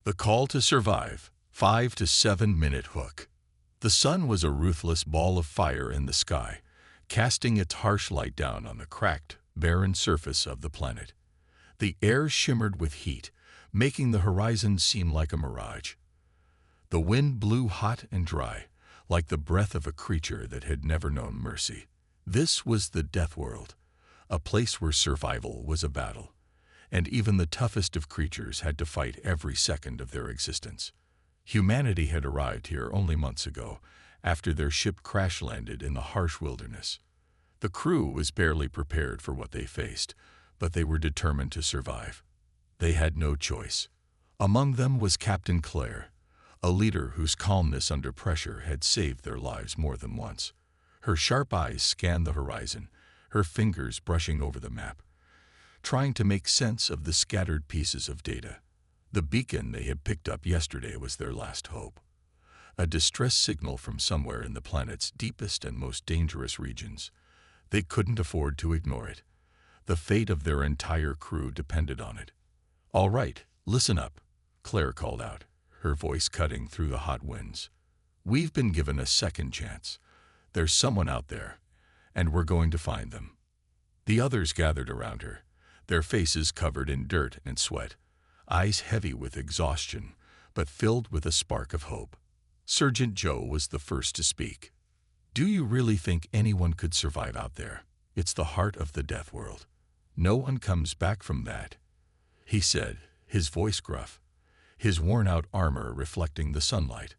The call to survive, 5 to 7 minute hook. The sun was a ruthless ball of fire in the sky, casting its harsh light down on the cracked, barren surface of the planet. The air shimmered with heat, making the horizon seem like a mirage. The wind blew hot and dry, like the breath of a creature that had never known mercy. This was the Deathworld, a place where survival was a battle, and even the toughest of creatures had to fight every second of their existence. Humanity had arrived here only months ago, after their ship crash-landed in the harsh wilderness. The crew was barely prepared for what they faced, but they were determined to survive. They had no choice. Among them was Captain Claire, a leader whose calmness under pressure had saved their lives more than once. Her sharp eyes scanned the horizon, her fingers brushing over the map, trying to make sense of the scattered pieces of data. The beacon they had picked up yesterday was their last hope. A distress signal from somewhere in the planet's deepest and most dangerous regions. They couldn't afford to ignore it. The fate of their entire crew depended on it. "All right, listen up," Claire called out, her voice cutting through the hot winds. "We've been given a second chance. There's someone out there, and we're going to find them." The others gathered around her, their faces covered in dirt and sweat, eyes heavy with exhaustion, but filled with a spark of hope. Sergeant Joe was the first to speak. "Do you really think anyone could survive out there? It's the heart of the Deathworld. No one comes back from that," he said, his voice gruff, his worn-out armor reflecting the sunlight.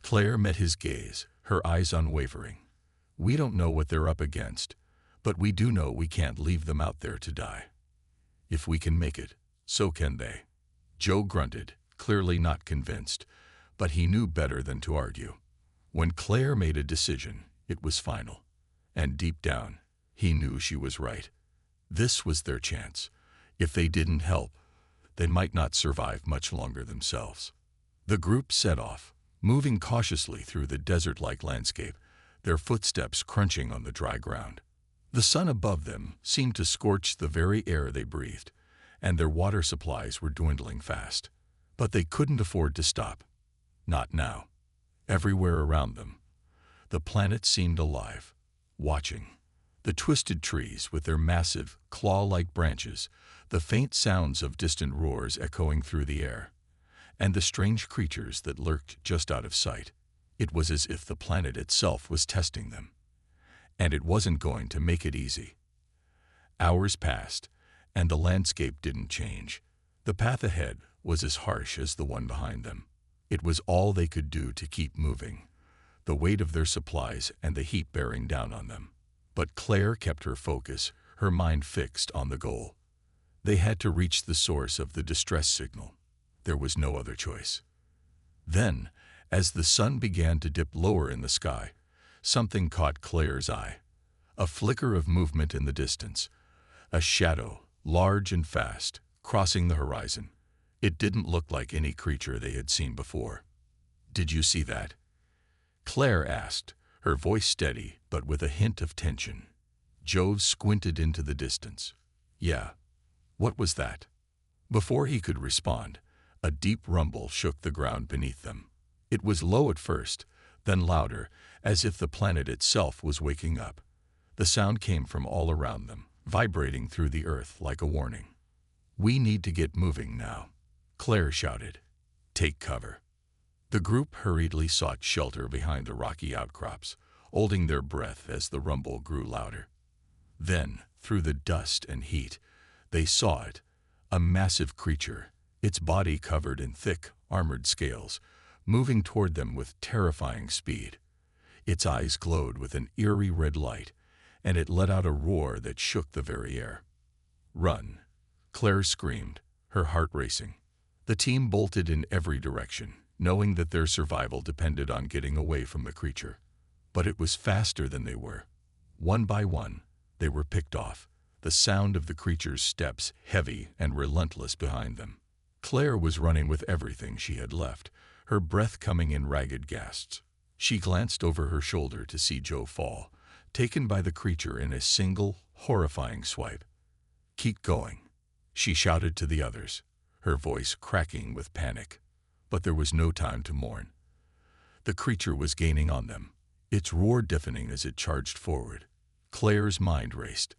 Claire met his gaze, her eyes unwavering. "We don't know what they're up against, but we do know we can't leave them out there to die. If we can make it, so can they." Joe grunted, clearly not convinced, but he knew better than to argue. When Claire made a decision, it was final, and deep down, he knew she was right. This was their chance. If they didn't help, they might not survive much longer themselves. The group set off, moving cautiously through the desert-like landscape, their footsteps crunching on the dry ground. The sun above them seemed to scorch the very air they breathed, and their water supplies were dwindling fast. But they couldn't afford to stop. Not now. Everywhere around them, the planet seemed alive, watching. The twisted trees with their massive, claw-like branches, the faint sounds of distant roars echoing through the air, and the strange creatures that lurked just out of sight. It was as if the planet itself was testing them. And it wasn't going to make it easy. Hours passed, and the landscape didn't change. The path ahead was as harsh as the one behind them. It was all they could do to keep moving, the weight of their supplies and the heat bearing down on them. But Claire kept her focus, her mind fixed on the goal. They had to reach the source of the distress signal. There was no other choice. Then, as the sun began to dip lower in the sky, something caught Claire's eye. A flicker of movement in the distance. A shadow, large and fast, crossing the horizon. It didn't look like any creature they had seen before. "Did you see that?" Claire asked, her voice steady but with a hint of tension. Joe squinted into the distance. "Yeah. What was that?" Before he could respond, a deep rumble shook the ground beneath them. It was low at first, then louder, as if the planet itself was waking up. The sound came from all around them, vibrating through the earth like a warning. "We need to get moving now," Claire shouted. "Take cover." The group hurriedly sought shelter behind the rocky outcrops, holding their breath as the rumble grew louder. Then, through the dust and heat, they saw it, a massive creature, its body covered in thick, armored scales, moving toward them with terrifying speed. Its eyes glowed with an eerie red light, and it let out a roar that shook the very air. "Run!" Claire screamed, her heart racing. The team bolted in every direction, knowing that their survival depended on getting away from the creature. But it was faster than they were. One by one, they were picked off, the sound of the creature's steps heavy and relentless behind them. Claire was running with everything she had left, her breath coming in ragged gasps. She glanced over her shoulder to see Joe fall, taken by the creature in a single, horrifying swipe. "Keep going," she shouted to the others, her voice cracking with panic. But there was no time to mourn. The creature was gaining on them, its roar deafening as it charged forward. Claire's mind raced.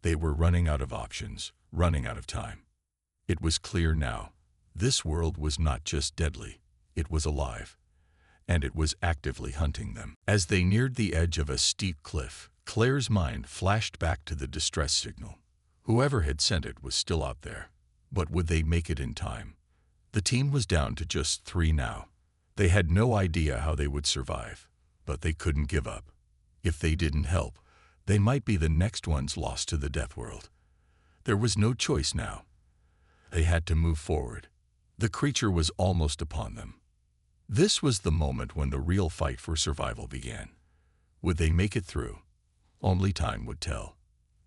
They were running out of options, running out of time. It was clear now. This world was not just deadly, it was alive. And it was actively hunting them. As they neared the edge of a steep cliff, Claire's mind flashed back to the distress signal. Whoever had sent it was still out there. But would they make it in time? The team was down to just 3 now. They had no idea how they would survive, but they couldn't give up. If they didn't help, they might be the next ones lost to the Deathworld. There was no choice now. They had to move forward. The creature was almost upon them. This was the moment when the real fight for survival began. Would they make it through? Only time would tell.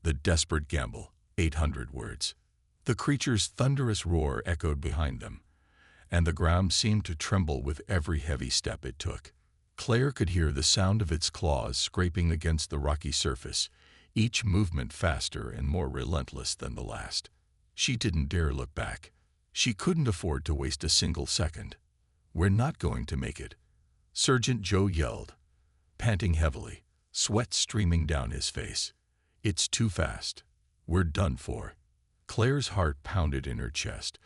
The desperate gamble, 800 words. The creature's thunderous roar echoed behind them, and the ground seemed to tremble with every heavy step it took. Claire could hear the sound of its claws scraping against the rocky surface, each movement faster and more relentless than the last. She didn't dare look back. She couldn't afford to waste a single second. "We're not going to make it," Sergeant Joe yelled, panting heavily, sweat streaming down his face. "It's too fast. We're done for." Claire's heart pounded in her chest,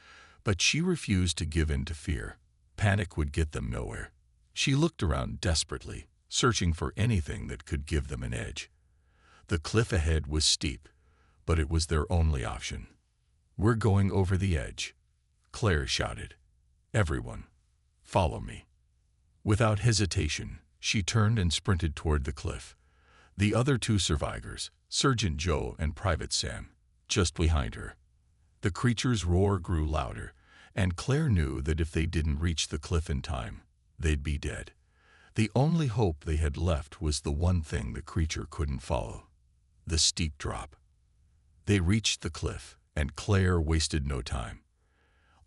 but she refused to give in to fear. Panic would get them nowhere. She looked around desperately, searching for anything that could give them an edge. The cliff ahead was steep, but it was their only option. "We're going over the edge," Claire shouted. "Everyone, follow me." Without hesitation, she turned and sprinted toward the cliff. The other 2 survivors, Sergeant Joe and Private Sam, just behind her. The creature's roar grew louder, and Claire knew that if they didn't reach the cliff in time, they'd be dead. The only hope they had left was the one thing the creature couldn't follow: the steep drop. They reached the cliff, and Claire wasted no time.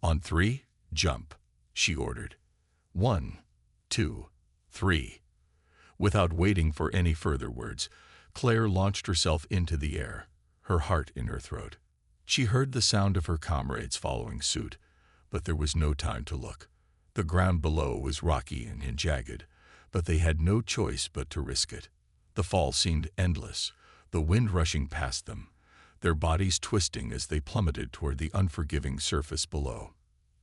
"On 3, jump," she ordered. 1, 2, 3. Without waiting for any further words, Claire launched herself into the air, her heart in her throat. She heard the sound of her comrades following suit, but there was no time to look. The ground below was rocky and jagged, but they had no choice but to risk it. The fall seemed endless, the wind rushing past them, their bodies twisting as they plummeted toward the unforgiving surface below.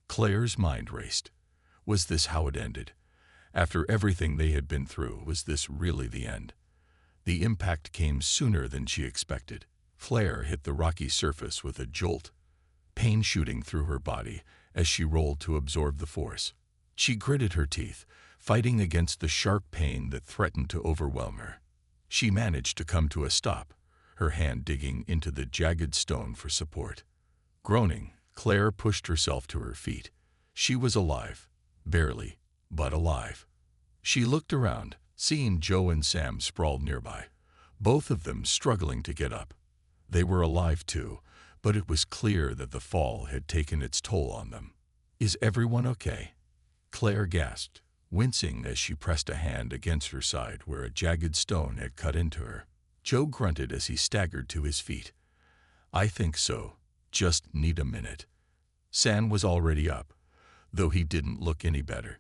Claire's mind raced. Was this how it ended? After everything they had been through, was this really the end? The impact came sooner than she expected. Claire hit the rocky surface with a jolt, pain shooting through her body as she rolled to absorb the force. She gritted her teeth, fighting against the sharp pain that threatened to overwhelm her. She managed to come to a stop, her hand digging into the jagged stone for support. Groaning, Claire pushed herself to her feet. She was alive, barely, but alive. She looked around, seeing Joe and Sam sprawled nearby, both of them struggling to get up. They were alive too, but it was clear that the fall had taken its toll on them. "Is everyone okay?" Claire gasped, wincing as she pressed a hand against her side where a jagged stone had cut into her. Joe grunted as he staggered to his feet. "I think so. Just need a minute." Sam was already up, though he didn't look any better.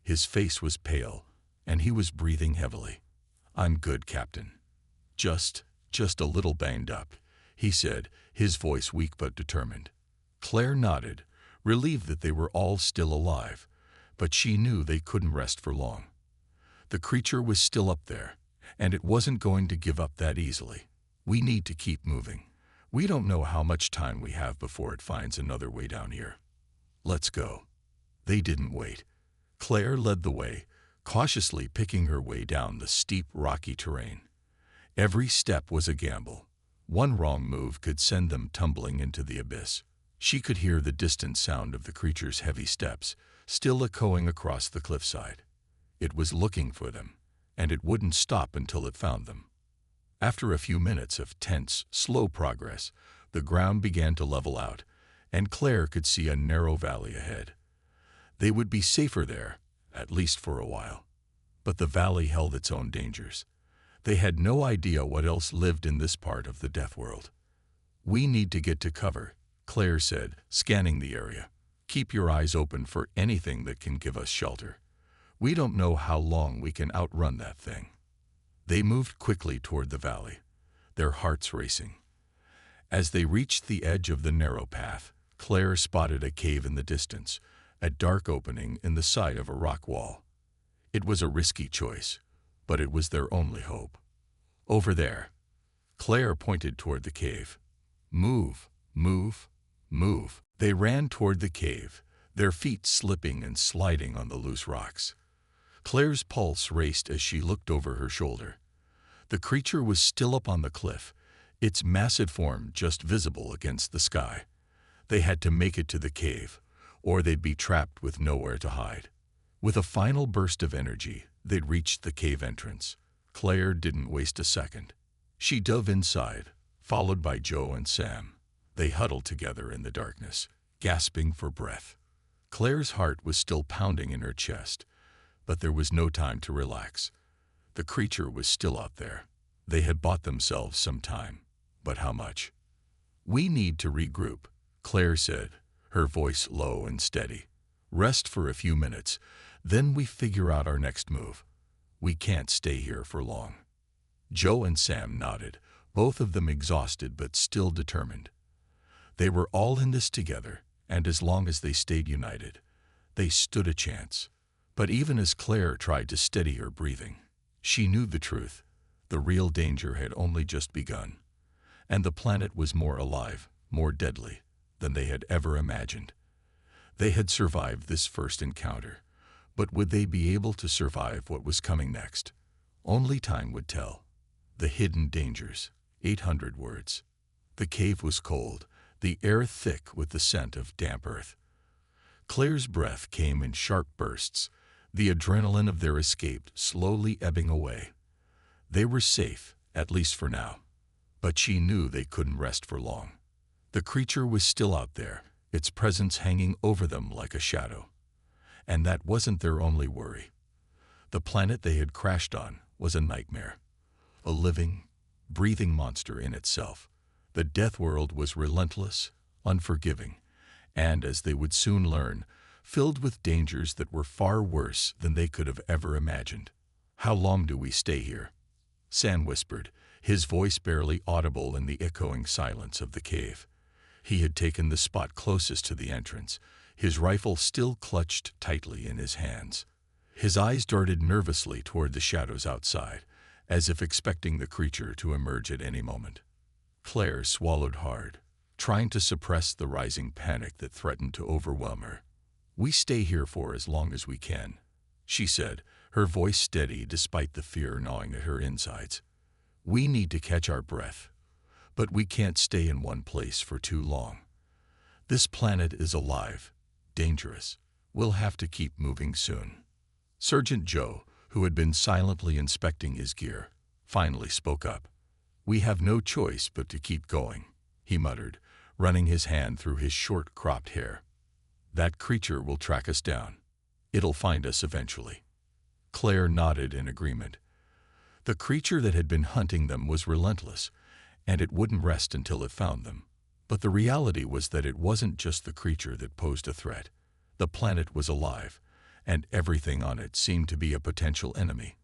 His face was pale, and he was breathing heavily. "I'm good, Captain. Just a little banged up," he said, his voice weak but determined. Claire nodded, relieved that they were all still alive, but she knew they couldn't rest for long. The creature was still up there, and it wasn't going to give up that easily. "We need to keep moving. We don't know how much time we have before it finds another way down here. Let's go." They didn't wait. Claire led the way, cautiously picking her way down the steep, rocky terrain. Every step was a gamble. One wrong move could send them tumbling into the abyss. She could hear the distant sound of the creature's heavy steps, still echoing across the cliffside. It was looking for them, and it wouldn't stop until it found them. After a few minutes of tense, slow progress, the ground began to level out, and Claire could see a narrow valley ahead. They would be safer there, at least for a while. But the valley held its own dangers. They had no idea what else lived in this part of the Deathworld. "We need to get to cover," Claire said, scanning the area. Keep your eyes open for anything that can give us shelter. We don't know how long we can outrun that thing." They moved quickly toward the valley, their hearts racing. As they reached the edge of the narrow path, Claire spotted a cave in the distance, a dark opening in the side of a rock wall. It was a risky choice, but it was their only hope. "Over there." Claire pointed toward the cave. "Move, move, move." They ran toward the cave, their feet slipping and sliding on the loose rocks. Claire's pulse raced as she looked over her shoulder. The creature was still up on the cliff, its massive form just visible against the sky. They had to make it to the cave, or they'd be trapped with nowhere to hide. With a final burst of energy, they'd reached the cave entrance. Claire didn't waste a second. She dove inside, followed by Joe and Sam. They huddled together in the darkness, gasping for breath. Claire's heart was still pounding in her chest, but there was no time to relax. The creature was still out there. They had bought themselves some time, but how much? "We need to regroup," Claire said, her voice low and steady. "Rest for a few minutes, then we figure out our next move. We can't stay here for long." Joe and Sam nodded, both of them exhausted but still determined. They were all in this together, and as long as they stayed united, they stood a chance. But even as Claire tried to steady her breathing, she knew the truth. The real danger had only just begun, and the planet was more alive, more deadly than they had ever imagined. They had survived this first encounter, but would they be able to survive what was coming next? Only time would tell. The hidden dangers, 800 words. The cave was cold, the air thick with the scent of damp earth. Claire's breath came in sharp bursts, the adrenaline of their escape slowly ebbing away. They were safe, at least for now, but she knew they couldn't rest for long. The creature was still out there, its presence hanging over them like a shadow. And that wasn't their only worry. The planet they had crashed on was a nightmare, a living, breathing monster in itself. The Deathworld was relentless, unforgiving, and, as they would soon learn, filled with dangers that were far worse than they could have ever imagined. "How long do we stay here?" Sam whispered, his voice barely audible in the echoing silence of the cave. He had taken the spot closest to the entrance, his rifle still clutched tightly in his hands. His eyes darted nervously toward the shadows outside, as if expecting the creature to emerge at any moment. Claire swallowed hard, trying to suppress the rising panic that threatened to overwhelm her. "We stay here for as long as we can," she said, her voice steady despite the fear gnawing at her insides. "We need to catch our breath, but we can't stay in one place for too long. This planet is alive, dangerous. We'll have to keep moving soon." Sergeant Joe, who had been silently inspecting his gear, finally spoke up. "We have no choice but to keep going," he muttered, running his hand through his short-cropped hair. "That creature will track us down. It'll find us eventually." Claire nodded in agreement. The creature that had been hunting them was relentless, and it wouldn't rest until it found them. But the reality was that it wasn't just the creature that posed a threat. The planet was alive, and everything on it seemed to be a potential enemy.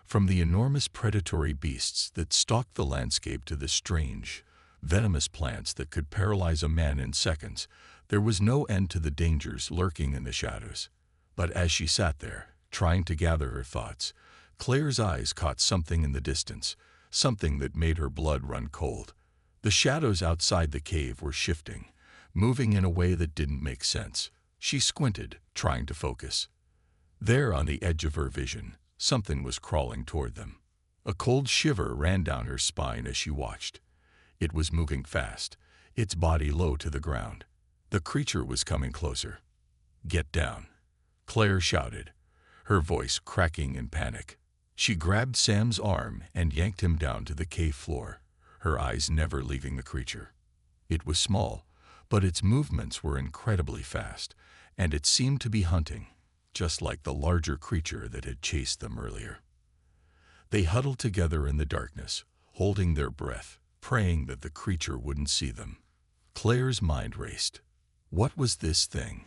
From the enormous predatory beasts that stalked the landscape to the strange, venomous plants that could paralyze a man in seconds, there was no end to the dangers lurking in the shadows. But as she sat there, trying to gather her thoughts, Claire's eyes caught something in the distance, something that made her blood run cold. The shadows outside the cave were shifting, moving in a way that didn't make sense. She squinted, trying to focus. There, on the edge of her vision, something was crawling toward them. A cold shiver ran down her spine as she watched. It was moving fast, its body low to the ground. The creature was coming closer. "Get down," Claire shouted, her voice cracking in panic. She grabbed Sam's arm and yanked him down to the cave floor, her eyes never leaving the creature. It was small, but its movements were incredibly fast, and it seemed to be hunting, just like the larger creature that had chased them earlier. They huddled together in the darkness, holding their breath, praying that the creature wouldn't see them. Claire's mind raced. What was this thing?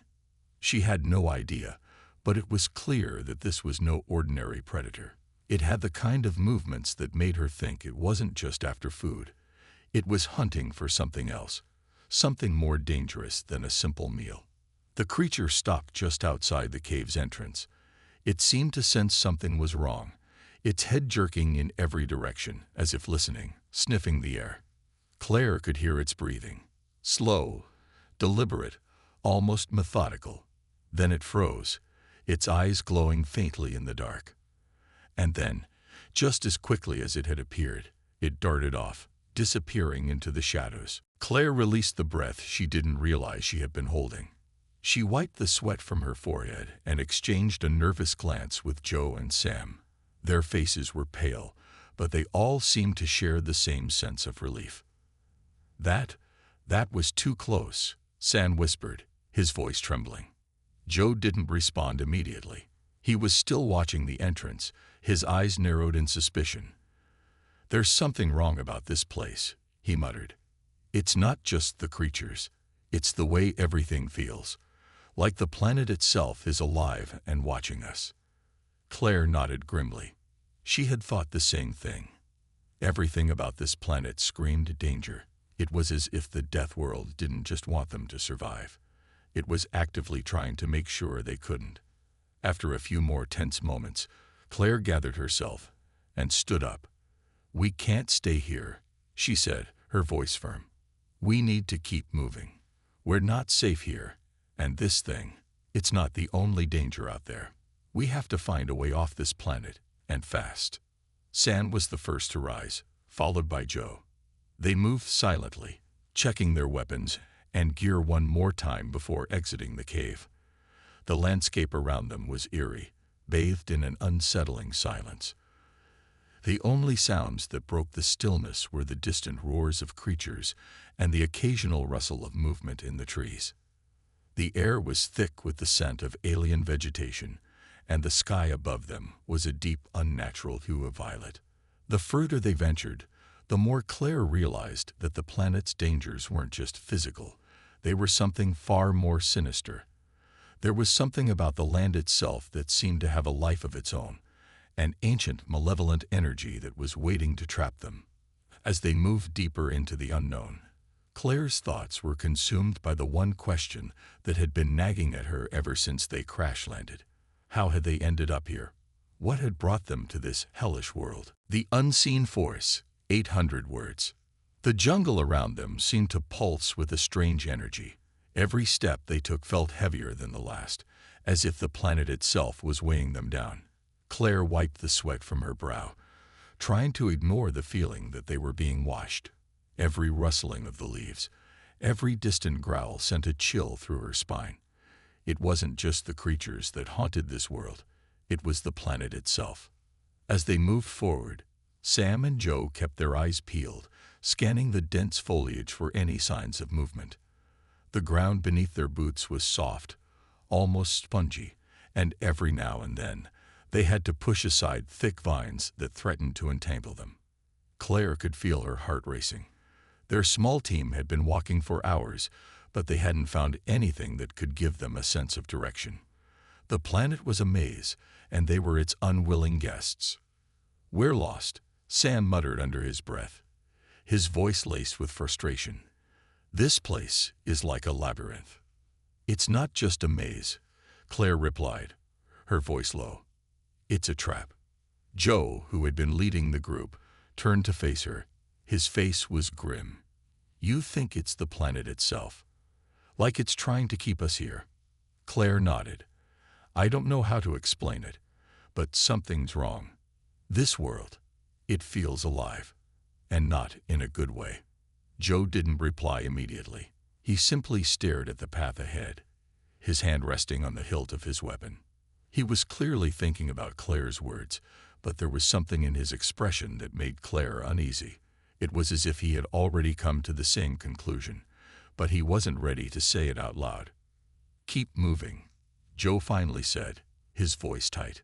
She had no idea, but it was clear that this was no ordinary predator. It had the kind of movements that made her think it wasn't just after food. It was hunting for something else, something more dangerous than a simple meal. The creature stopped just outside the cave's entrance. It seemed to sense something was wrong, its head jerking in every direction, as if listening, sniffing the air. Claire could hear its breathing. Slow, deliberate, almost methodical. Then it froze, its eyes glowing faintly in the dark. And then, just as quickly as it had appeared, it darted off, disappearing into the shadows. Claire released the breath she didn't realize she had been holding. She wiped the sweat from her forehead and exchanged a nervous glance with Joe and Sam. Their faces were pale, but they all seemed to share the same sense of relief. That was too close, Sam whispered, his voice trembling. Joe didn't respond immediately. He was still watching the entrance, his eyes narrowed in suspicion. "There's something wrong about this place," he muttered. "It's not just the creatures. It's the way everything feels. Like the planet itself is alive and watching us." Claire nodded grimly. She had thought the same thing. Everything about this planet screamed danger. It was as if the Deathworld didn't just want them to survive. It was actively trying to make sure they couldn't. After a few more tense moments, Claire gathered herself and stood up. "We can't stay here," she said, her voice firm. "We need to keep moving. We're not safe here, and this thing, it's not the only danger out there. We have to find a way off this planet, and fast." Sam was the first to rise, followed by Joe. They moved silently, checking their weapons and gear one more time before exiting the cave. The landscape around them was eerie, bathed in an unsettling silence. The only sounds that broke the stillness were the distant roars of creatures and the occasional rustle of movement in the trees. The air was thick with the scent of alien vegetation, and the sky above them was a deep, unnatural hue of violet. The further they ventured, the more Claire realized that the planet's dangers weren't just physical. They were something far more sinister. There was something about the land itself that seemed to have a life of its own, an ancient, malevolent energy that was waiting to trap them. As they moved deeper into the unknown, Claire's thoughts were consumed by the one question that had been nagging at her ever since they crash-landed. How had they ended up here? What had brought them to this hellish world? The unseen force, 800 words. The jungle around them seemed to pulse with a strange energy. Every step they took felt heavier than the last, as if the planet itself was weighing them down. Claire wiped the sweat from her brow, trying to ignore the feeling that they were being washed. Every rustling of the leaves, every distant growl sent a chill through her spine. It wasn't just the creatures that haunted this world, it was the planet itself. As they moved forward, Sam and Joe kept their eyes peeled, scanning the dense foliage for any signs of movement. The ground beneath their boots was soft, almost spongy, and every now and then they had to push aside thick vines that threatened to entangle them. Claire could feel her heart racing. Their small team had been walking for hours, but they hadn't found anything that could give them a sense of direction. The planet was a maze, and they were its unwilling guests. "We're lost," Sam muttered under his breath, his voice laced with frustration. "This place is like a labyrinth." "It's not just a maze," Claire replied, her voice low. "It's a trap." Joe, who had been leading the group, turned to face her. His face was grim. "You think it's the planet itself? Like it's trying to keep us here?" Claire nodded. "I don't know how to explain it, but something's wrong. This world, it feels alive, and not in a good way." Joe didn't reply immediately. He simply stared at the path ahead, his hand resting on the hilt of his weapon. He was clearly thinking about Claire's words, but there was something in his expression that made Claire uneasy. It was as if he had already come to the same conclusion, but he wasn't ready to say it out loud. "Keep moving," Joe finally said, his voice tight.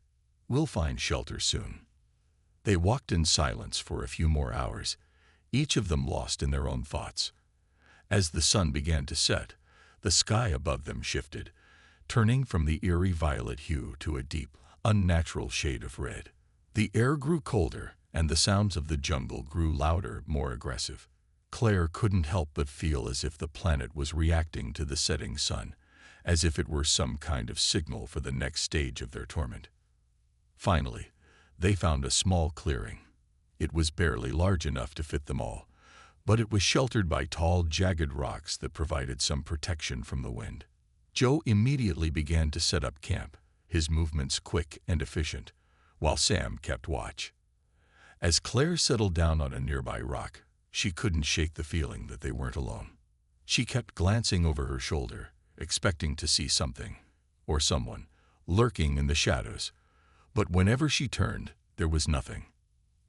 "We'll find shelter soon." They walked in silence for a few more hours, each of them lost in their own thoughts. As the sun began to set, The sky above them shifted, turning from the eerie violet hue to a deep, unnatural shade of red. The air grew colder, and the sounds of the jungle grew louder, more aggressive. Claire couldn't help but feel as if the planet was reacting to the setting sun, as if it were some kind of signal for the next stage of their torment. Finally, they found a small clearing. It was barely large enough to fit them all, but it was sheltered by tall, jagged rocks that provided some protection from the wind. Joe immediately began to set up camp, his movements quick and efficient, while Sam kept watch. As Claire settled down on a nearby rock, she couldn't shake the feeling that they weren't alone. She kept glancing over her shoulder, expecting to see something, or someone, lurking in the shadows, but whenever she turned, there was nothing.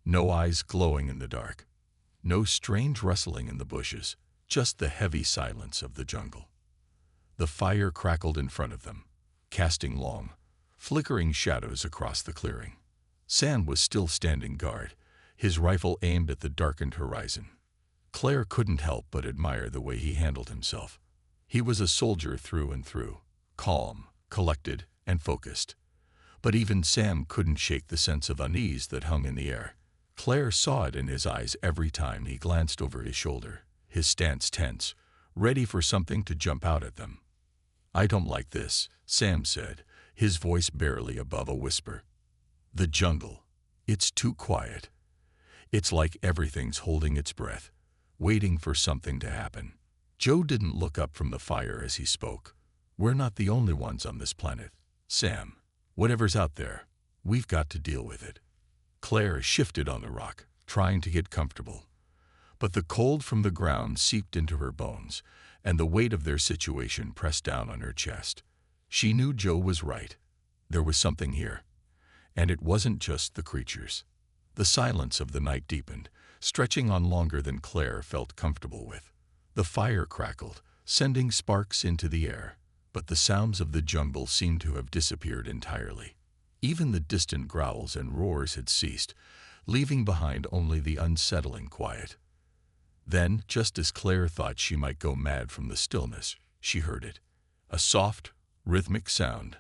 No eyes glowing in the dark, no strange rustling in the bushes, just the heavy silence of the jungle. The fire crackled in front of them, casting long, flickering shadows across the clearing. Sam was still standing guard, his rifle aimed at the darkened horizon. Claire couldn't help but admire the way he handled himself. He was a soldier through and through, calm, collected, and focused. But even Sam couldn't shake the sense of unease that hung in the air. Claire saw it in his eyes every time he glanced over his shoulder, his stance tense, ready for something to jump out at them. "I don't like this," Sam said, his voice barely above a whisper. "The jungle. It's too quiet. It's like everything's holding its breath, waiting for something to happen." Joe didn't look up from the fire as he spoke. "We're not the only ones on this planet, Sam. Whatever's out there, we've got to deal with it." Claire shifted on the rock, trying to get comfortable. But the cold from the ground seeped into her bones, and the weight of their situation pressed down on her chest. She knew Joe was right. There was something here. And it wasn't just the creatures. The silence of the night deepened, stretching on longer than Claire felt comfortable with. The fire crackled, sending sparks into the air, but the sounds of the jungle seemed to have disappeared entirely. Even the distant growls and roars had ceased, leaving behind only the unsettling quiet. Then, just as Claire thought she might go mad from the stillness, she heard it. A soft, rhythmic sound,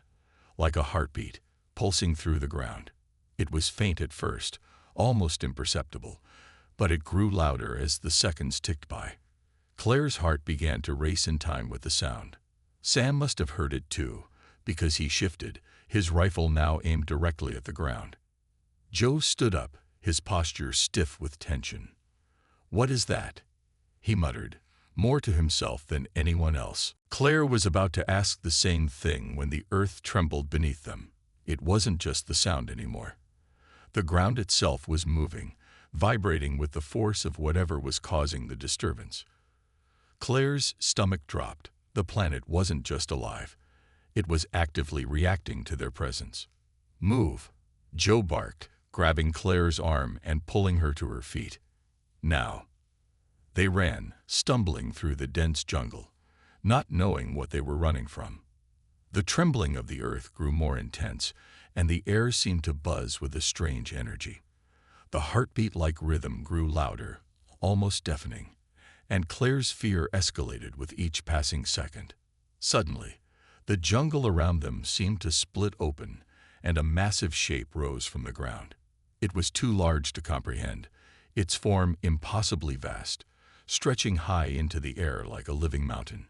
like a heartbeat, pulsing through the ground. It was faint at first, almost imperceptible, but it grew louder as the seconds ticked by. Claire's heart began to race in time with the sound. Sam must have heard it too, because he shifted, his rifle now aimed directly at the ground. Joe stood up, his posture stiff with tension. "What is that?" he muttered, more to himself than anyone else. Claire was about to ask the same thing when the earth trembled beneath them. It wasn't just the sound anymore. The ground itself was moving, vibrating with the force of whatever was causing the disturbance. Claire's stomach dropped. The planet wasn't just alive. It was actively reacting to their presence. "Move," Joe barked, grabbing Claire's arm and pulling her to her feet. "Now." They ran, stumbling through the dense jungle, not knowing what they were running from. The trembling of the earth grew more intense, and the air seemed to buzz with a strange energy. The heartbeat-like rhythm grew louder, almost deafening, and Claire's fear escalated with each passing second. Suddenly, the jungle around them seemed to split open, and a massive shape rose from the ground. It was too large to comprehend, its form impossibly vast, stretching high into the air like a living mountain.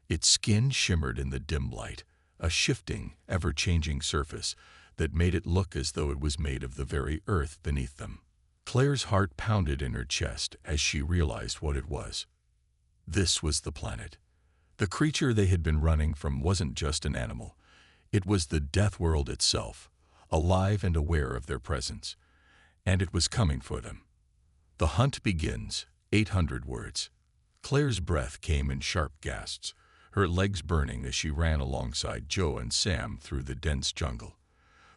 Its skin shimmered in the dim light, a shifting, ever-changing surface that made it look as though it was made of the very earth beneath them. Claire's heart pounded in her chest as she realized what it was. This was the planet. The creature they had been running from wasn't just an animal. It was the Deathworld itself, alive and aware of their presence. And it was coming for them. "The hunt begins," 800 words. Claire's breath came in sharp gasps, her legs burning as she ran alongside Joe and Sam through the dense jungle.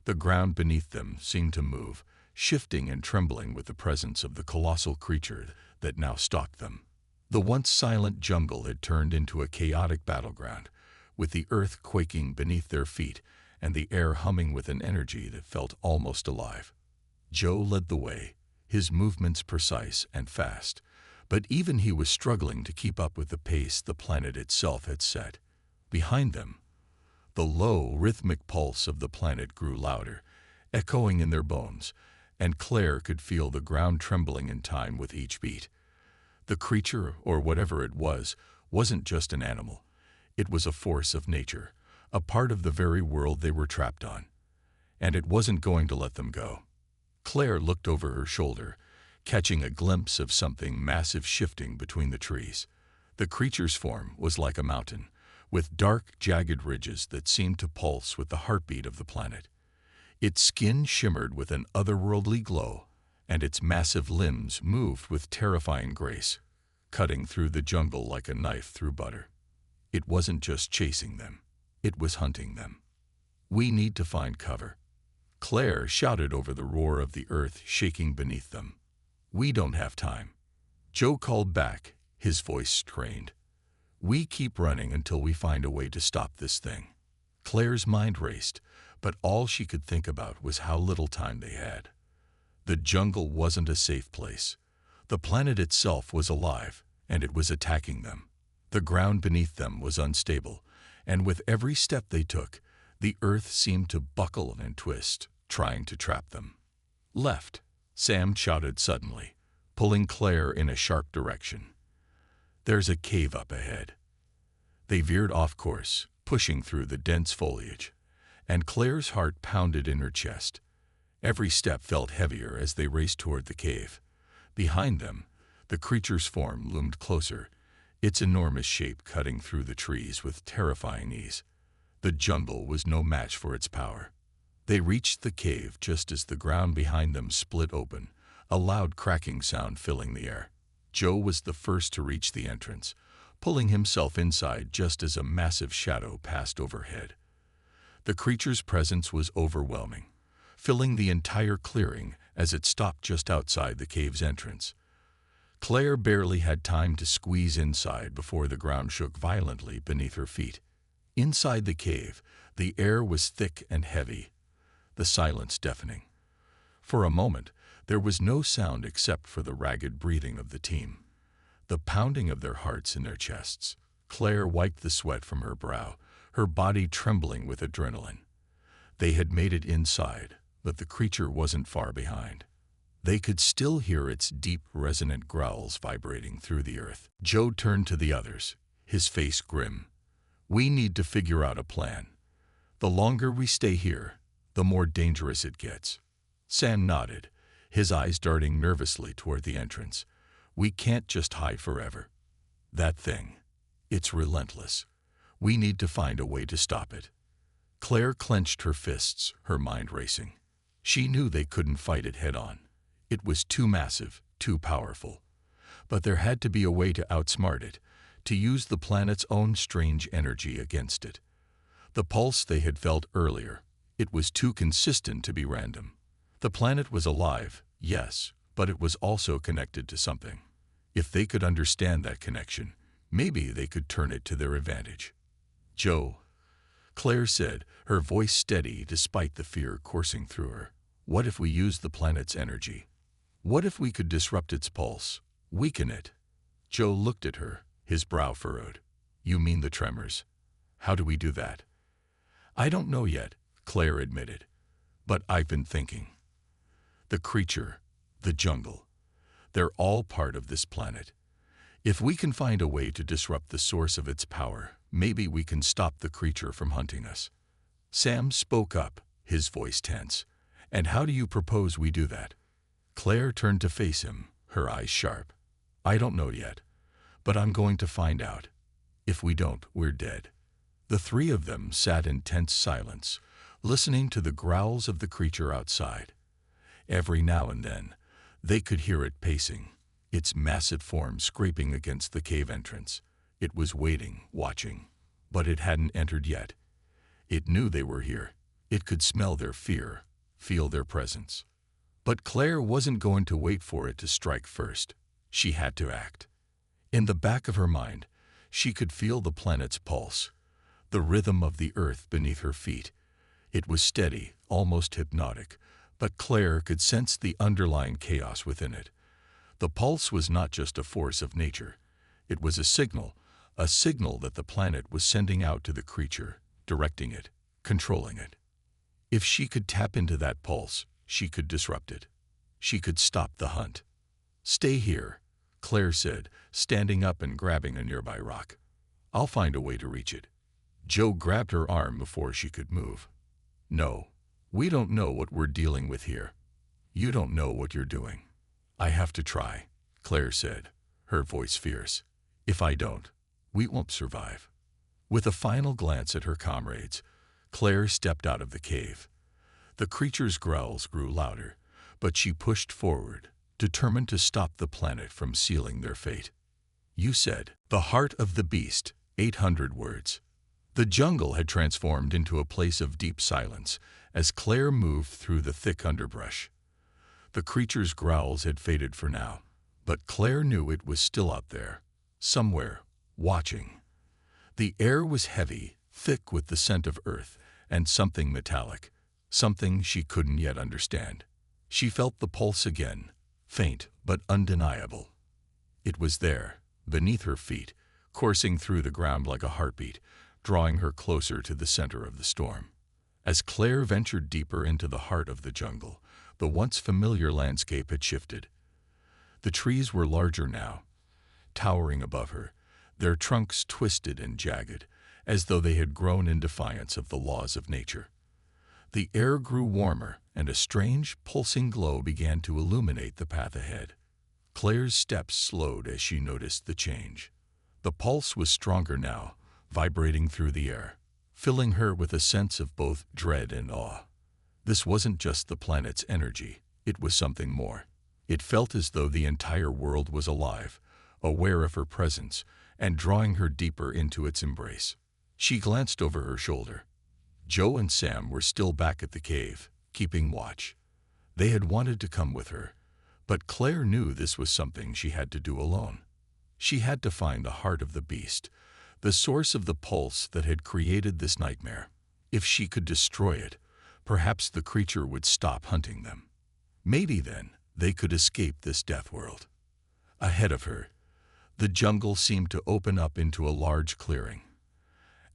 The ground beneath them seemed to move, shifting and trembling with the presence of the colossal creature that now stalked them. The once silent jungle had turned into a chaotic battleground, with the earth quaking beneath their feet and the air humming with an energy that felt almost alive. Joe led the way, his movements precise and fast, but even he was struggling to keep up with the pace the planet itself had set. Behind them, the low, rhythmic pulse of the planet grew louder, echoing in their bones, and Claire could feel the ground trembling in time with each beat. The creature, or whatever it was, wasn't just an animal. It was a force of nature, a part of the very world they were trapped on. And it wasn't going to let them go. Claire looked over her shoulder, catching a glimpse of something massive shifting between the trees. The creature's form was like a mountain, with dark, jagged ridges that seemed to pulse with the heartbeat of the planet. Its skin shimmered with an otherworldly glow, and its massive limbs moved with terrifying grace, cutting through the jungle like a knife through butter. It wasn't just chasing them, it was hunting them. "We need to find cover," Claire shouted over the roar of the earth shaking beneath them. "We don't have time," Joe called back, his voice strained. "We keep running until we find a way to stop this thing." Claire's mind raced, but all she could think about was how little time they had. The jungle wasn't a safe place. The planet itself was alive, and it was attacking them. The ground beneath them was unstable, and with every step they took, the earth seemed to buckle and twist, trying to trap them. "Left," Sam shouted suddenly, pulling Claire in a sharp direction. "There's a cave up ahead." They veered off course, pushing through the dense foliage, and Claire's heart pounded in her chest. Every step felt heavier as they raced toward the cave. Behind them, the creature's form loomed closer, its enormous shape cutting through the trees with terrifying ease. The jungle was no match for its power. They reached the cave just as the ground behind them split open, a loud cracking sound filling the air. Joe was the first to reach the entrance, pulling himself inside just as a massive shadow passed overhead. The creature's presence was overwhelming, filling the entire clearing as it stopped just outside the cave's entrance. Claire barely had time to squeeze inside before the ground shook violently beneath her feet. Inside the cave, the air was thick and heavy, the silence deafening. For a moment, there was no sound except for the ragged breathing of the team, the pounding of their hearts in their chests. Claire wiped the sweat from her brow, her body trembling with adrenaline. They had made it inside, but the creature wasn't far behind. They could still hear its deep, resonant growls vibrating through the earth. Joe turned to the others, his face grim. "We need to figure out a plan. The longer we stay here, the more dangerous it gets." Sam nodded, his eyes darting nervously toward the entrance. "We can't just hide forever. That thing, it's relentless. We need to find a way to stop it." Claire clenched her fists, her mind racing. She knew they couldn't fight it head-on. It was too massive, too powerful. But there had to be a way to outsmart it, to use the planet's own strange energy against it. The pulse they had felt earlier, it was too consistent to be random. The planet was alive, yes, but it was also connected to something. If they could understand that connection, maybe they could turn it to their advantage. "Joe," Claire said, her voice steady despite the fear coursing through her. "What if we used the planet's energy? What if we could disrupt its pulse, weaken it?" Joe looked at her, his brow furrowed. "You mean the tremors? How do we do that?" "I don't know yet," Claire admitted, "but I've been thinking. The creature, the jungle, they're all part of this planet. If we can find a way to disrupt the source of its power, maybe we can stop the creature from hunting us." Sam spoke up, his voice tense. "And how do you propose we do that?" Claire turned to face him, her eyes sharp. "I don't know yet, but I'm going to find out. If we don't, we're dead." The three of them sat in tense silence, listening to the growls of the creature outside. Every now and then, they could hear it pacing, its massive form scraping against the cave entrance. It was waiting, watching, but it hadn't entered yet. It knew they were here. It could smell their fear, feel their presence. But Claire wasn't going to wait for it to strike first. She had to act. In the back of her mind, she could feel the planet's pulse, the rhythm of the earth beneath her feet. It was steady, almost hypnotic, but Claire could sense the underlying chaos within it. The pulse was not just a force of nature. It was a signal, a signal that the planet was sending out to the creature, directing it, controlling it. If she could tap into that pulse, she could disrupt it. She could stop the hunt. "Stay here," Claire said, standing up and grabbing a nearby rock. "I'll find a way to reach it." Joe grabbed her arm before she could move. "No, we don't know what we're dealing with here. You don't know what you're doing." "I have to try," Claire said, her voice fierce. "If I don't, we won't survive." With a final glance at her comrades, Claire stepped out of the cave. The creature's growls grew louder, but she pushed forward, determined to stop the planet from sealing their fate. "You said, the heart of the beast," 800 words. The jungle had transformed into a place of deep silence as Claire moved through the thick underbrush. The creature's growls had faded for now, but Claire knew it was still out there, somewhere, watching. The air was heavy, thick with the scent of earth and something metallic, something she couldn't yet understand. She felt the pulse again, faint but undeniable. It was there, beneath her feet, coursing through the ground like a heartbeat, drawing her closer to the center of the storm. As Claire ventured deeper into the heart of the jungle, the once familiar landscape had shifted. The trees were larger now, towering above her, their trunks twisted and jagged, as though they had grown in defiance of the laws of nature. The air grew warmer, and a strange, pulsing glow began to illuminate the path ahead. Claire's steps slowed as she noticed the change. The pulse was stronger now, vibrating through the air, filling her with a sense of both dread and awe. This wasn't just the planet's energy, it was something more. It felt as though the entire world was alive, aware of her presence, and drawing her deeper into its embrace. She glanced over her shoulder. Joe and Sam were still back at the cave, keeping watch. They had wanted to come with her, but Claire knew this was something she had to do alone. She had to find the heart of the beast, the source of the pulse that had created this nightmare. If she could destroy it, perhaps the creature would stop hunting them. Maybe then they could escape this death world. Ahead of her, the jungle seemed to open up into a large clearing.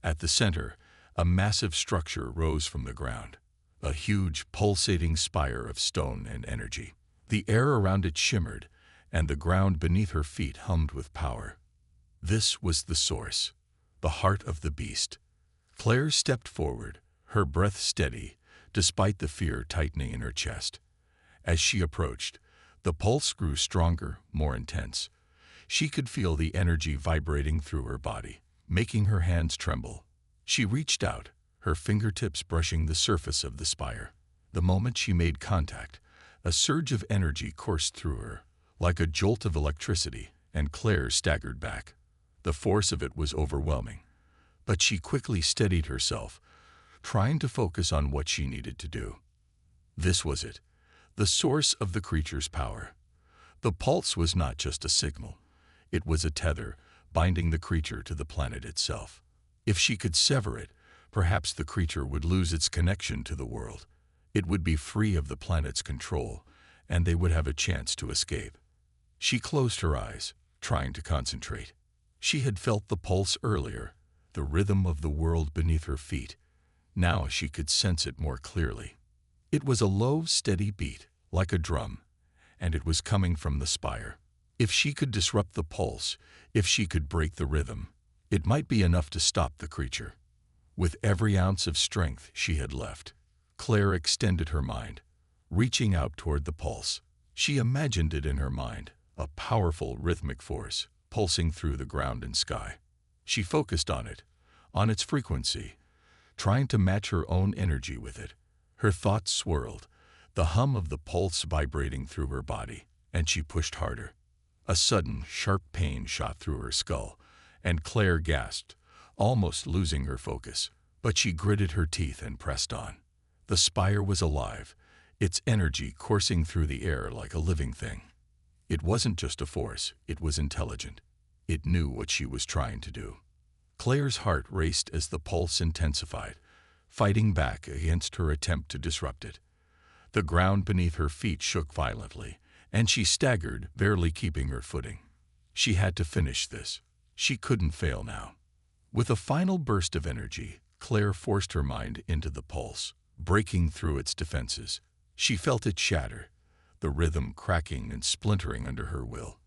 At the center, a massive structure rose from the ground, a huge, pulsating spire of stone and energy. The air around it shimmered, and the ground beneath her feet hummed with power. This was the source, the heart of the beast. Claire stepped forward, her breath steady, despite the fear tightening in her chest. As she approached, the pulse grew stronger, more intense. She could feel the energy vibrating through her body, making her hands tremble. She reached out, her fingertips brushing the surface of the spire. The moment she made contact, a surge of energy coursed through her, like a jolt of electricity, and Claire staggered back. The force of it was overwhelming, but she quickly steadied herself, trying to focus on what she needed to do. This was it, the source of the creature's power. The pulse was not just a signal. It was a tether, binding the creature to the planet itself. If she could sever it, perhaps the creature would lose its connection to the world. It would be free of the planet's control, and they would have a chance to escape. She closed her eyes, trying to concentrate. She had felt the pulse earlier, the rhythm of the world beneath her feet. Now she could sense it more clearly. It was a low, steady beat, like a drum, and it was coming from the spire. If she could disrupt the pulse, if she could break the rhythm, it might be enough to stop the creature. With every ounce of strength she had left, Claire extended her mind, reaching out toward the pulse. She imagined it in her mind, a powerful rhythmic force, pulsing through the ground and sky. She focused on it, on its frequency, trying to match her own energy with it. Her thoughts swirled, the hum of the pulse vibrating through her body, and she pushed harder. A sudden, sharp pain shot through her skull, and Claire gasped, almost losing her focus. But she gritted her teeth and pressed on. The spire was alive, its energy coursing through the air like a living thing. It wasn't just a force, it was intelligent. It knew what she was trying to do. Claire's heart raced as the pulse intensified, fighting back against her attempt to disrupt it. The ground beneath her feet shook violently, and she staggered, barely keeping her footing. She had to finish this. She couldn't fail now. With a final burst of energy, Claire forced her mind into the pulse, breaking through its defenses. She felt it shatter, the rhythm cracking and splintering under her will.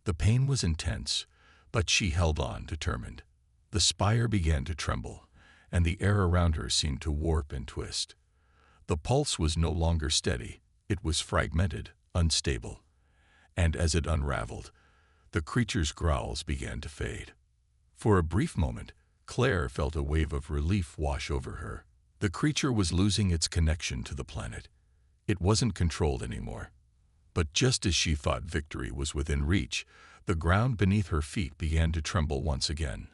The pain was intense, but she held on, determined. The spire began to tremble, and the air around her seemed to warp and twist. The pulse was no longer steady. It was fragmented, unstable. And as it unraveled, the creature's growls began to fade. For a brief moment, Claire felt a wave of relief wash over her. The creature was losing its connection to the planet. It wasn't controlled anymore. But just as she thought victory was within reach, the ground beneath her feet began to tremble once again.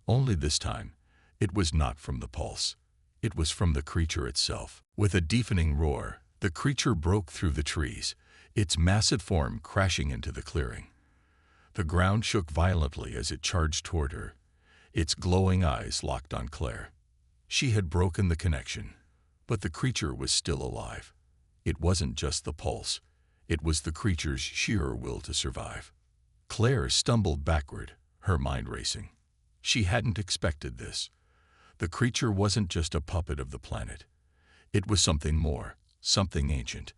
Only this time, it was not from the pulse. It was from the creature itself. With a deafening roar, the creature broke through the trees, its massive form crashing into the clearing. The ground shook violently as it charged toward her, its glowing eyes locked on Claire. She had broken the connection, but the creature was still alive. It wasn't just the pulse. It was the creature's sheer will to survive. Claire stumbled backward, her mind racing. She hadn't expected this. The creature wasn't just a puppet of the planet. It was something more, something ancient.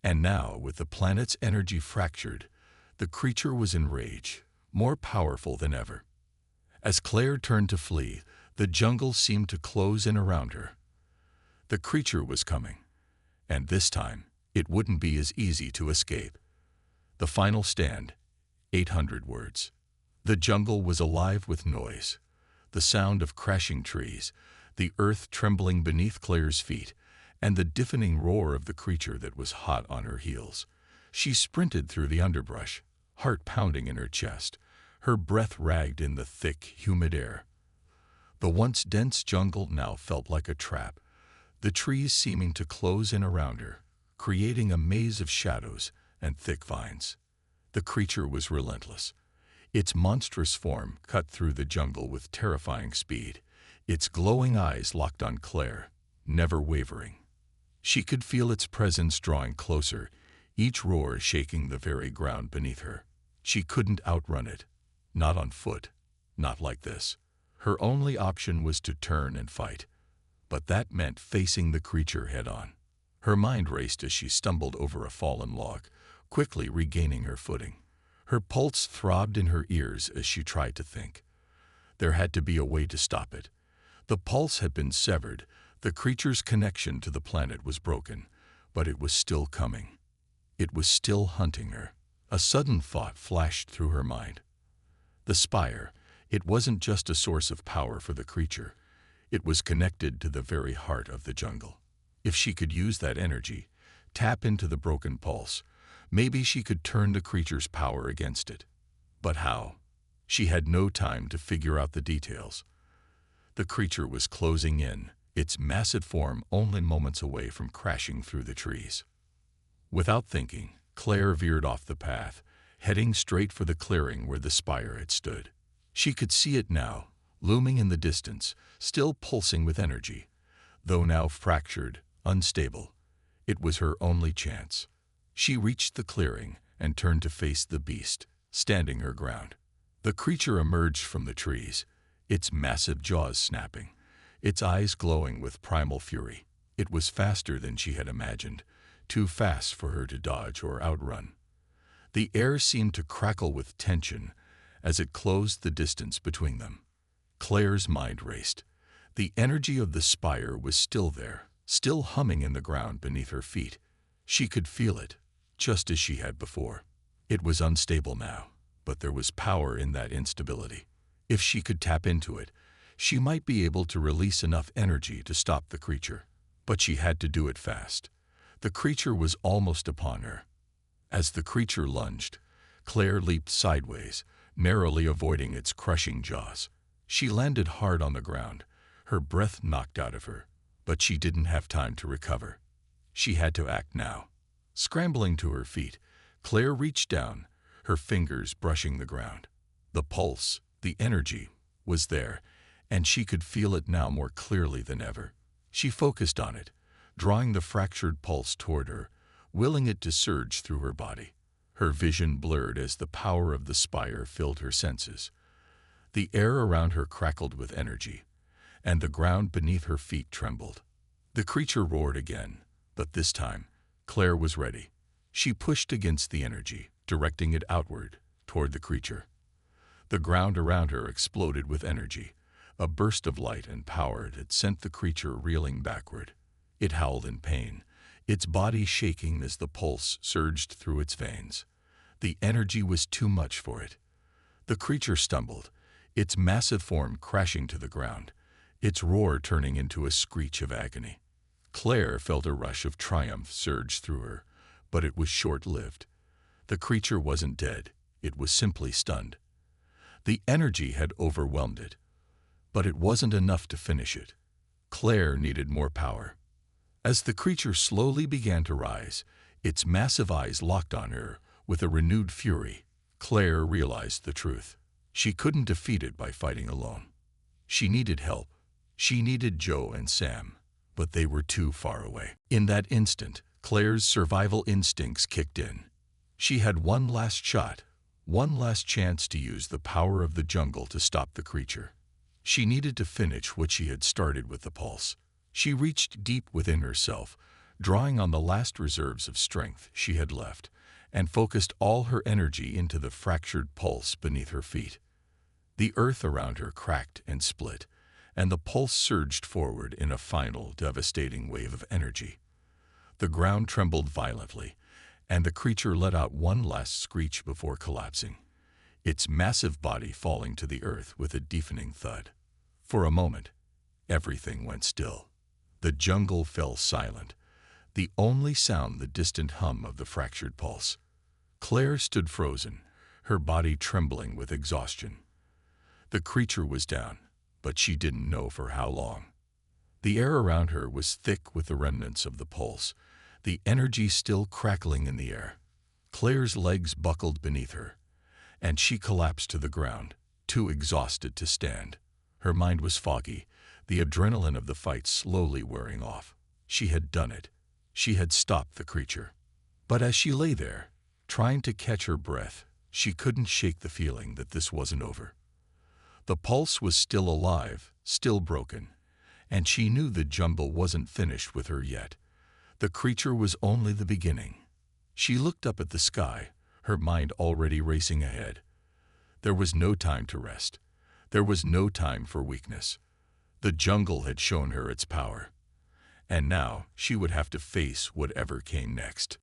And now, with the planet's energy fractured, the creature was in rage, more powerful than ever. As Claire turned to flee, the jungle seemed to close in around her. The creature was coming, and this time, it wouldn't be as easy to escape. The final stand, 800 words. The jungle was alive with noise, the sound of crashing trees, the earth trembling beneath Claire's feet, and the deafening roar of the creature that was hot on her heels. She sprinted through the underbrush, heart pounding in her chest, her breath ragged in the thick, humid air. The once dense jungle now felt like a trap, the trees seeming to close in around her, creating a maze of shadows and thick vines. The creature was relentless. Its monstrous form cut through the jungle with terrifying speed, its glowing eyes locked on Claire, never wavering. She could feel its presence drawing closer, each roar shaking the very ground beneath her. She couldn't outrun it. Not on foot. Not like this. Her only option was to turn and fight. But that meant facing the creature head-on. Her mind raced as she stumbled over a fallen log, quickly regaining her footing. Her pulse throbbed in her ears as she tried to think. There had to be a way to stop it. The pulse had been severed, the creature's connection to the planet was broken, but it was still coming. It was still hunting her. A sudden thought flashed through her mind. The spire, it wasn't just a source of power for the creature. It was connected to the very heart of the jungle. If she could use that energy, tap into the broken pulse, maybe she could turn the creature's power against it. But how? She had no time to figure out the details. The creature was closing in, its massive form only moments away from crashing through the trees. Without thinking, Claire veered off the path, heading straight for the clearing where the spire had stood. She could see it now, looming in the distance, still pulsing with energy. Though now fractured, unstable, it was her only chance. She reached the clearing and turned to face the beast, standing her ground. The creature emerged from the trees, its massive jaws snapping, its eyes glowing with primal fury. It was faster than she had imagined, too fast for her to dodge or outrun. The air seemed to crackle with tension as it closed the distance between them. Claire's mind raced. The energy of the spire was still there, still humming in the ground beneath her feet. She could feel it, just as she had before. It was unstable now, but there was power in that instability. If she could tap into it, she might be able to release enough energy to stop the creature. But she had to do it fast. The creature was almost upon her. As the creature lunged, Claire leaped sideways, narrowly avoiding its crushing jaws. She landed hard on the ground, her breath knocked out of her, but she didn't have time to recover. She had to act now. Scrambling to her feet, Claire reached down, her fingers brushing the ground. The pulse, the energy, was there, and she could feel it now more clearly than ever. She focused on it, drawing the fractured pulse toward her, willing it to surge through her body. Her vision blurred as the power of the spire filled her senses. The air around her crackled with energy, and the ground beneath her feet trembled. The creature roared again, but this time, Claire was ready. She pushed against the energy, directing it outward, toward the creature. The ground around her exploded with energy, a burst of light and power that sent the creature reeling backward. It howled in pain, its body shaking as the pulse surged through its veins. The energy was too much for it. The creature stumbled, its massive form crashing to the ground, its roar turning into a screech of agony. Claire felt a rush of triumph surge through her, but it was short-lived. The creature wasn't dead, it was simply stunned. The energy had overwhelmed it, but it wasn't enough to finish it. Claire needed more power. As the creature slowly began to rise, its massive eyes locked on her with a renewed fury. Claire realized the truth. She couldn't defeat it by fighting alone. She needed help. She needed Joe and Sam, but they were too far away. In that instant, Claire's survival instincts kicked in. She had one last shot, one last chance to use the power of the jungle to stop the creature. She needed to finish what she had started with the pulse. She reached deep within herself, drawing on the last reserves of strength she had left, and focused all her energy into the fractured pulse beneath her feet. The earth around her cracked and split, and the pulse surged forward in a final, devastating wave of energy. The ground trembled violently, and the creature let out one last screech before collapsing, its massive body falling to the earth with a deafening thud. For a moment, everything went still. The jungle fell silent, the only sound the distant hum of the fractured pulse. Claire stood frozen, her body trembling with exhaustion. The creature was down, but she didn't know for how long. The air around her was thick with the remnants of the pulse, the energy still crackling in the air. Claire's legs buckled beneath her, and she collapsed to the ground, too exhausted to stand. Her mind was foggy, the adrenaline of the fight slowly wearing off. She had done it. She had stopped the creature. But as she lay there, trying to catch her breath, she couldn't shake the feeling that this wasn't over. The pulse was still alive, still broken, and she knew the jungle wasn't finished with her yet. The creature was only the beginning. She looked up at the sky, her mind already racing ahead. There was no time to rest. There was no time for weakness. The jungle had shown her its power, and now she would have to face whatever came next.